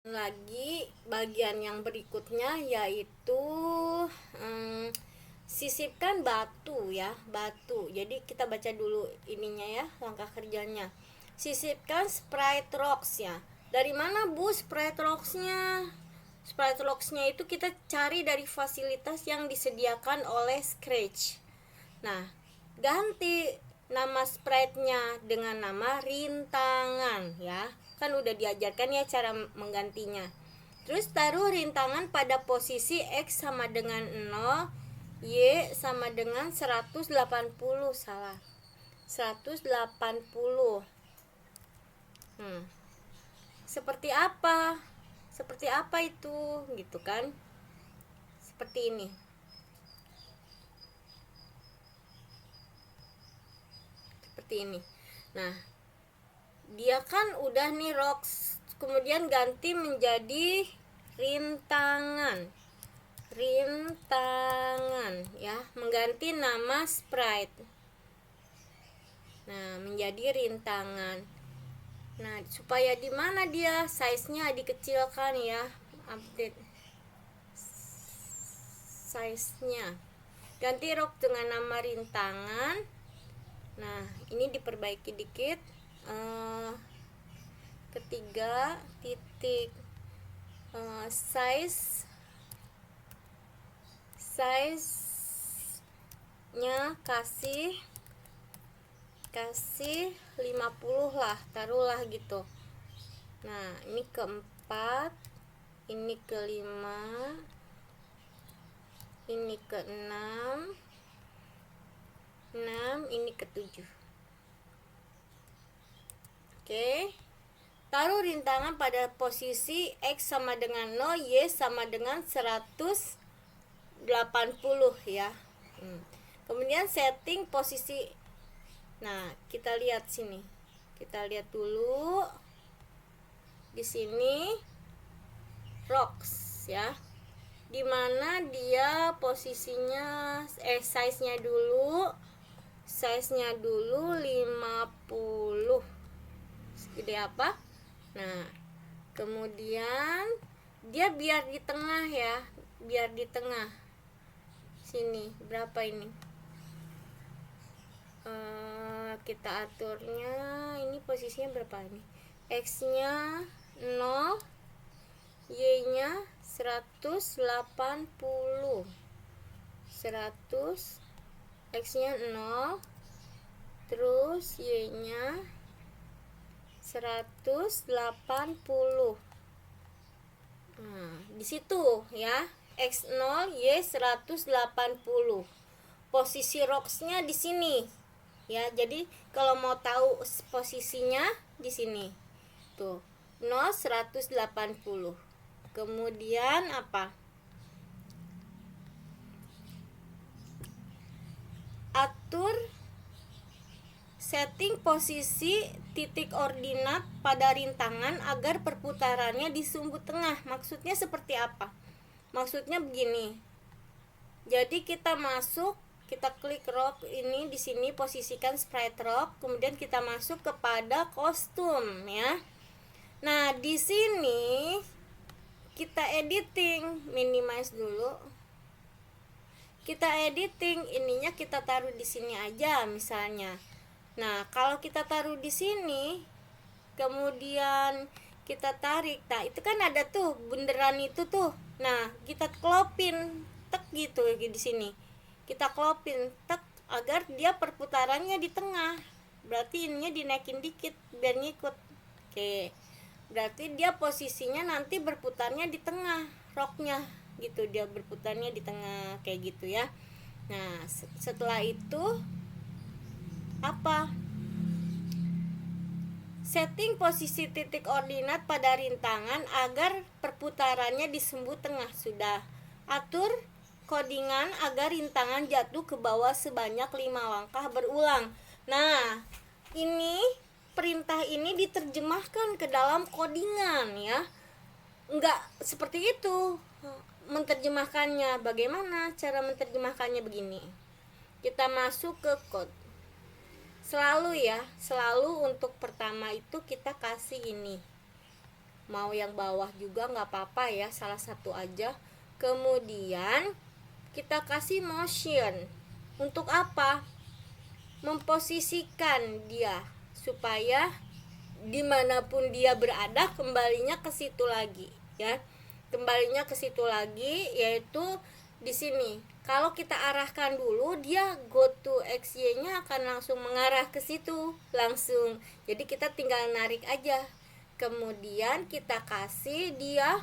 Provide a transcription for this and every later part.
Lagi bagian yang berikutnya yaitu sisipkan batu ya, batu. Jadi kita baca dulu ininya ya, langkah kerjanya. Sisipkan sprite rocks ya. Dari mana Bu sprite rocks-nya? Sprite rocks-nya itu kita cari dari fasilitas yang disediakan oleh Scratch. Nah, ganti nama sprite-nya dengan nama rintangan ya. Kan udah diajarkan ya cara menggantinya. Terus taruh rintangan pada posisi X sama dengan 0, Y sama dengan 180, salah. 180. Seperti apa? Seperti apa itu? Gitu kan? Seperti ini. Seperti ini. Nah, dia kan udah nih rocks, kemudian ganti menjadi rintangan ya, mengganti nama sprite. Nah, menjadi rintangan. Nah, supaya di mana dia size-nya dikecilkan ya, update size-nya, ganti rock dengan nama rintangan. Nah, ini diperbaiki dikit. Ketiga titik size-nya kasih 50 lah, taruhlah gitu. Nah, ini keempat, ini kelima, ini keenam, ini ketujuh. Oke. Taruh rintangan pada posisi X sama dengan 0, Y sama dengan 180 ya. Kemudian setting posisi. Nah, kita lihat sini. Kita lihat dulu. Di sini rocks ya. Dimana dia posisinya size-nya dulu. Size-nya dulu 50. Segede apa? Nah, kemudian dia biar di tengah ya, biar di tengah. Sini berapa ini? Kita aturnya, ini posisinya berapa ini? X-nya 0, Y-nya 180. 100, X-nya 0, terus Y-nya 180. Nah, di situ ya, X0, Y 180. Posisi rocks-nya di sini. Ya, jadi kalau mau tahu posisinya di sini. Tuh, 0 180. Kemudian apa? Atur setting posisi titik ordinat pada rintangan agar perputarannya di sumbu tengah. Maksudnya seperti apa? Maksudnya begini. Jadi kita masuk, kita klik rock ini di sini, posisikan sprite rock, kemudian kita masuk kepada kostum ya. Nah, di sini kita editing, minimize dulu. Kita editing, ininya kita taruh di sini aja misalnya. Nah, kalau kita taruh di sini, kemudian kita tarik, nah itu kan ada tuh bunderan itu tuh. Nah, kita klopin, tek gitu di sini. Kita klopin, tek, agar dia perputarannya di tengah. Berarti ininya dinaikin dikit biar ngikut. Oke. Berarti dia posisinya nanti berputarnya di tengah roknya gitu, dia berputarnya di tengah kayak gitu ya. Nah, setelah itu apa? Setting posisi titik ordinat pada rintangan agar perputarannya di sumbu tengah. Sudah. Atur codingan agar rintangan jatuh ke bawah sebanyak 5 langkah berulang. Nah, ini perintah ini diterjemahkan ke dalam codingan ya. Enggak seperti itu menerjemahkannya. Bagaimana cara menerjemahkannya? Begini. Kita masuk ke code. Selalu ya, selalu untuk pertama itu kita kasih ini mau yang bawah juga nggak apa-apa ya, salah satu aja. Kemudian kita kasih motion. Untuk apa? Memposisikan dia supaya dimanapun dia berada kembalinya ke situ lagi ya, kembalinya ke situ lagi, yaitu di sini. Kalau kita arahkan dulu, dia go to XY nya akan langsung mengarah ke situ langsung, jadi kita tinggal narik aja. Kemudian kita kasih dia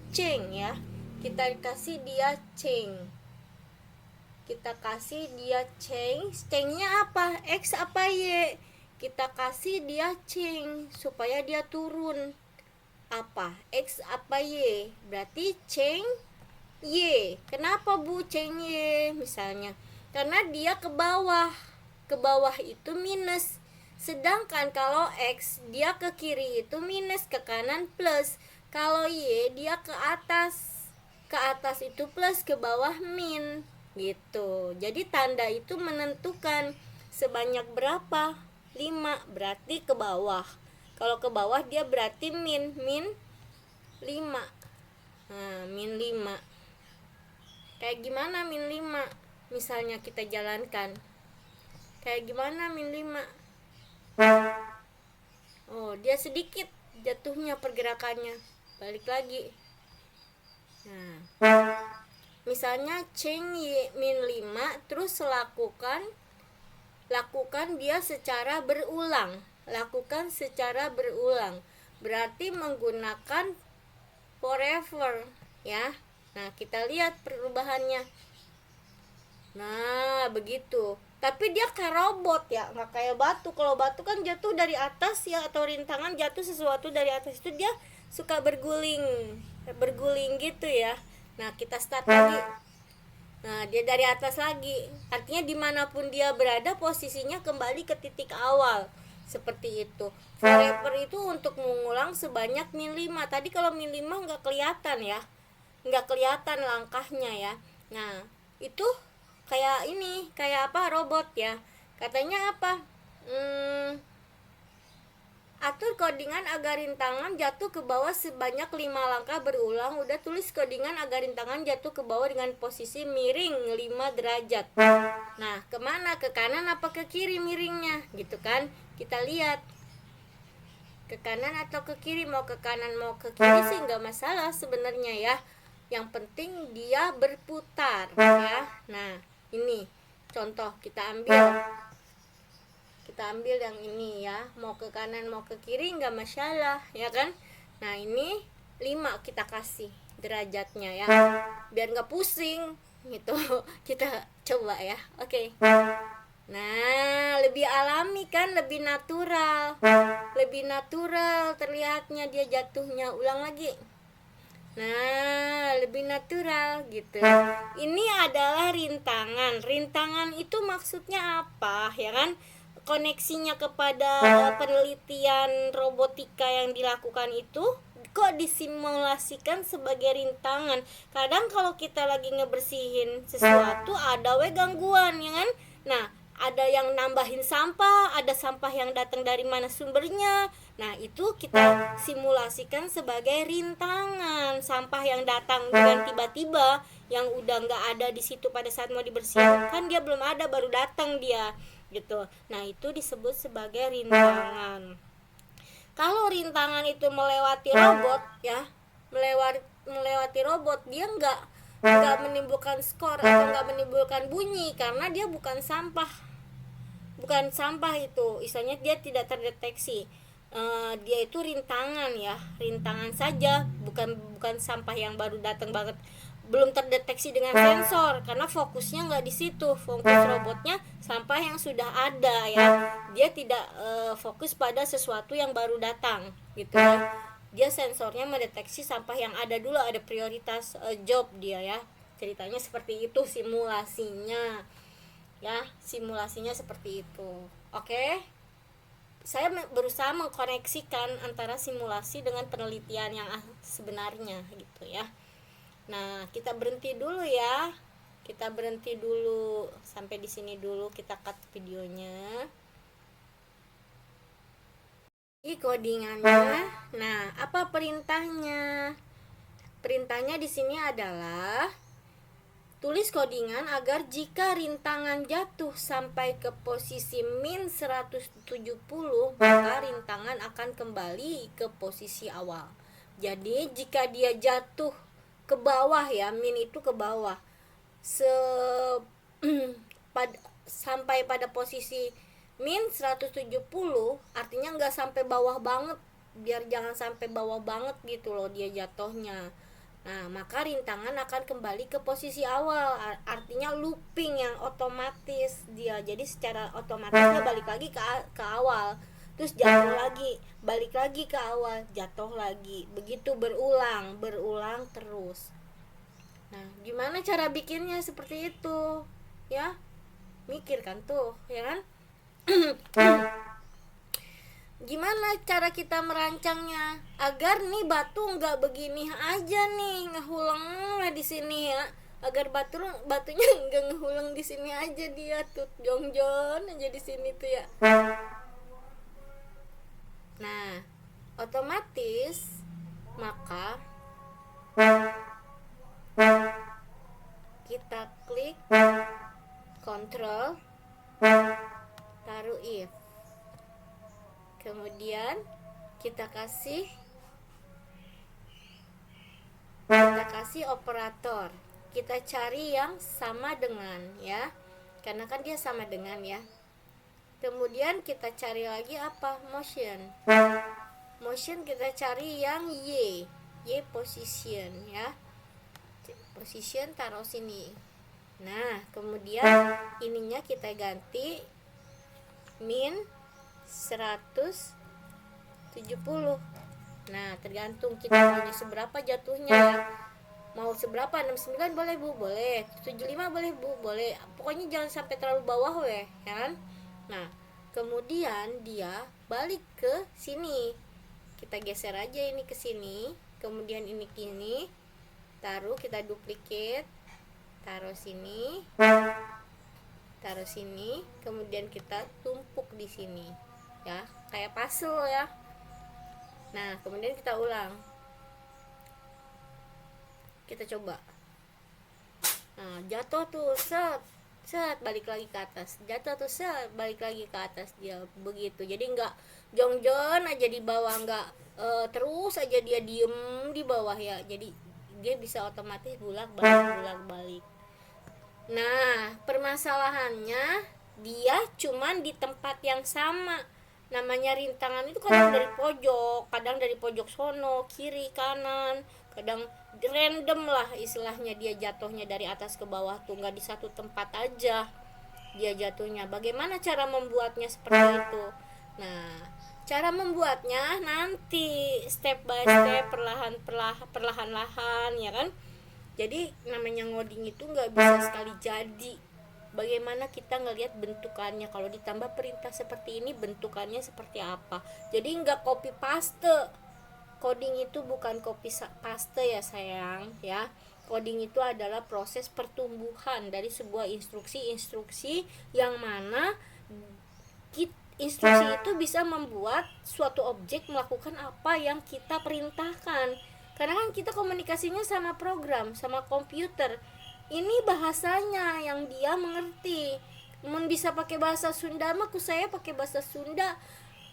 change ya, kita kasih dia change, kita kasih dia change. Change-nya apa? X apa Y? Kita kasih dia change supaya dia turun. Apa? X apa Y? Berarti change Y. Kenapa Bu change Y? Misalnya karena dia ke bawah. Ke bawah itu minus. Sedangkan kalau X dia ke kiri itu minus, ke kanan plus. Kalau Y dia ke atas. Ke atas itu plus, ke bawah min. Gitu. Jadi tanda itu menentukan sebanyak berapa. 5 berarti ke bawah. Kalau ke bawah dia berarti min 5. Nah, min 5. Kayak gimana min 5? Misalnya kita jalankan. Kayak gimana min 5? Oh, dia sedikit jatuhnya pergerakannya. Balik lagi. Nah, misalnya change Y min 5, terus lakukan dia secara berulang. Lakukan secara berulang. Berarti menggunakan forever ya. Nah, kita lihat perubahannya. Nah, begitu. Tapi dia kayak robot ya, nggak kayak batu. Kalau batu kan jatuh dari atas ya, atau rintangan jatuh sesuatu dari atas itu dia suka berguling gitu ya. Nah, kita start lagi. Nah, dia dari atas lagi. Artinya dimanapun dia berada, posisinya kembali ke titik awal. Seperti itu. Forever itu untuk mengulang sebanyak min 5. Tadi kalau min 5 nggak kelihatan ya. Nggak kelihatan langkahnya ya. Nah, itu kayak ini, kayak apa, robot ya. Katanya apa? Atur codingan agar rintangan jatuh ke bawah sebanyak 5 langkah berulang. Udah tulis codingan agar rintangan jatuh ke bawah dengan posisi miring 5 derajat. Nah, kemana? Ke kanan apa ke kiri miringnya? Gitu kan? Kita lihat. Ke kanan atau ke kiri? Mau ke kanan mau ke kiri sih nggak masalah sebenarnya ya. Yang penting dia berputar ya. Nah, ini contoh kita ambil yang ini ya, mau ke kanan mau ke kiri nggak masalah ya kan. Nah, ini 5 kita kasih derajatnya ya, biar nggak pusing gitu. Kita coba ya. Oke. Nah, lebih alami kan, lebih natural terlihatnya dia jatuhnya. Ulang lagi. Nah, lebih natural gitu. Ini adalah rintangan itu maksudnya apa ya kan? Koneksinya kepada penelitian robotika yang dilakukan itu kok disimulasikan sebagai rintangan. Kadang kalau kita lagi ngebersihin sesuatu ada gangguan ya kan. Nah, ada yang nambahin sampah, ada sampah yang datang dari mana sumbernya. Nah, itu kita simulasikan sebagai rintangan. Sampah yang datang dengan tiba-tiba, yang udah nggak ada di situ pada saat mau dibersihin, kan dia belum ada, baru datang dia gitu. Nah, itu disebut sebagai rintangan. Kalau rintangan itu melewati robot ya, melewati robot, dia nggak menimbulkan skor atau nggak menimbulkan bunyi karena dia bukan sampah itu, istilahnya dia tidak terdeteksi. Dia itu rintangan ya, rintangan saja, bukan sampah yang baru datang banget, belum terdeteksi dengan sensor karena fokusnya nggak di situ. Fokus robotnya sampah yang sudah ada ya, dia tidak fokus pada sesuatu yang baru datang gitu ya. Dia sensornya mendeteksi sampah yang ada dulu, ada prioritas job dia ya. Ceritanya seperti itu simulasinya ya, simulasinya seperti itu. Oke, saya berusaha mengkoneksikan antara simulasi dengan penelitian yang sebenarnya gitu ya. Nah, kita berhenti dulu ya. Kita berhenti dulu sampai di sini dulu, kita cut videonya. lagi codingannya. Nah, apa perintahnya? Perintahnya di sini adalah tulis codingan agar jika rintangan jatuh sampai ke posisi min 170, maka rintangan akan kembali ke posisi awal. Jadi jika dia jatuh ke bawah ya, min itu ke bawah, sampai pada posisi min 170, artinya nggak sampai bawah banget, biar jangan sampai bawah banget gitu loh dia jatuhnya. Nah, maka rintangan akan kembali ke posisi awal, artinya looping yang otomatis dia. Jadi secara otomatis dia balik lagi ke awal, terus jatuh lagi, balik lagi ke awal, jatuh lagi. Begitu berulang terus. Nah, gimana cara bikinnya seperti itu? Ya, mikir kan tuh, ya kan? Gimana cara kita merancangnya agar nih batu nggak begini aja nih ngehuleng di sini ya, agar batunya nggak ngehuleng di sini aja, dia tuh jongjon aja di sini tuh ya. Nah, otomatis maka kita klik Ctrl taruh if, kemudian kita kasih operator, kita cari yang sama dengan ya, karena kan dia sama dengan ya. Kemudian kita cari lagi apa, motion kita cari yang y position ya, position taruh sini. Nah, kemudian ininya kita ganti min 170. Nah, tergantung kita maunya seberapa jatuhnya ya. Mau seberapa, 69 boleh Bu, boleh. 75 boleh Bu, boleh. Pokoknya jangan sampai terlalu bawah ya kan. Nah, kemudian dia balik ke sini. Kita geser aja ini ke sini, kemudian ini kini. Taruh, kita duplicate. Taruh sini, kemudian kita tumpuk di sini ya, kayak puzzle ya. Nah, kemudian kita ulang, kita coba. Nah, jatuh tuh set balik lagi ke atas, jatuh tuh set balik lagi ke atas, dia begitu. Jadi nggak jongjon aja di bawah, nggak terus aja dia diem di bawah ya. Jadi dia bisa otomatis bolak balik. Nah, permasalahannya dia cuman di tempat yang sama. Namanya rintangan itu kadang dari pojok, kadang dari pojok sono, kiri, kanan, kadang random lah istilahnya, dia jatuhnya dari atas ke bawah tuh, nggak di satu tempat aja dia jatuhnya. Bagaimana cara membuatnya seperti itu? Nah, cara membuatnya nanti step by step, perlahan-lahan ya kan. Jadi namanya ngoding itu nggak bisa sekali jadi. Bagaimana kita ngelihat bentukannya, kalau ditambah perintah seperti ini bentukannya seperti apa. Jadi nggak copy paste. Coding itu bukan copy paste ya sayang ya. Coding itu adalah proses pertumbuhan dari sebuah instruksi yang mana instruksi itu bisa membuat suatu objek melakukan apa yang kita perintahkan. Karena kan kita komunikasinya sama program, sama komputer. Ini bahasanya yang dia mengerti. Bisa pakai bahasa Sunda mah, saya pakai bahasa Sunda.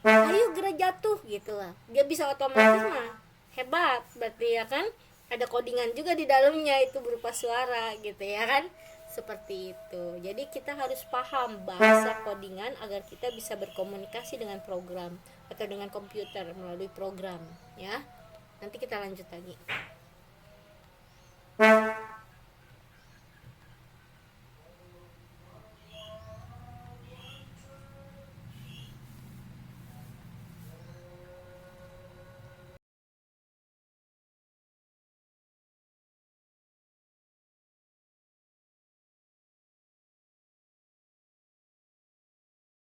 Ayo gerak jatuh gitu lah. Dia bisa otomatis mah. Hebat berarti ya kan? Ada codingan juga di dalamnya, itu berupa suara gitu ya kan? Seperti itu. Jadi kita harus paham bahasa codingan agar kita bisa berkomunikasi dengan program atau dengan komputer melalui program ya. Nanti kita lanjut lagi.